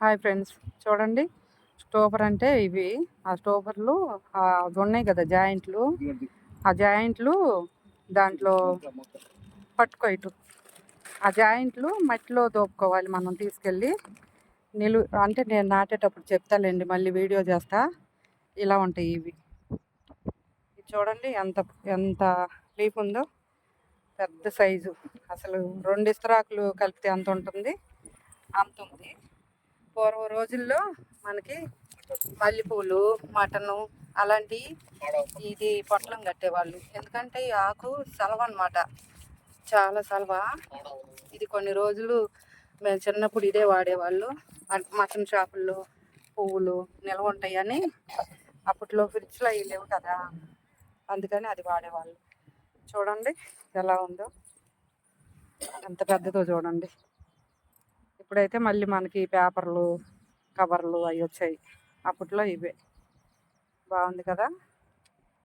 Hi friends, చూడండి. స్టోపర్ అంటే ఇవి. ఆ స్టోపర్లు అవి ఉన్నాయి కదా జాయింట్లు. ఆ జాయింట్లు దాంట్లో పట్టుకో ఇటు. ఆ జాయింట్లు మట్టిలో దోపుకోవాలి మనం తీసుకెళ్ళి. అంటే నేను నాటేటప్పుడు చెప్తాలేండి, మళ్ళీ వీడియో చేస్తా. ఇలా ఉంటాయి ఇవి. ఇది చూడండి ఎంత ఎంత లీఫ్ ఉందో, పెద్ద సైజు. అసలు 2 ఇస్తరాకులు కలిపితే ఎంత ఉంటుంది, అంత ఉంది. పూర్వ రోజుల్లో మనకి మల్లెపూలు, మటను అలాంటి ఇది పొట్లం కట్టేవాళ్ళు. ఎందుకంటే ఈ ఆకు సలవ అనమాట, చాలా సలవ. ఇది కొన్ని రోజులు మేము చిన్నప్పుడు ఇదే వాడేవాళ్ళు. మటన్ షాపుల్లో పువ్వులు నిల్వ ఉంటాయని. అప్పట్లో ఫ్రిడ్జ్లో అవి లేవు కదా, అందుకని అది వాడేవాళ్ళు. చూడండి ఎలా ఉందో, ఎంత పెద్దదో చూడండి. ఇప్పుడైతే మళ్ళీ మనకి పేపర్లు, కవర్లు అవి వచ్చాయి. అప్పట్లో ఇవే. బాగుంది కదా.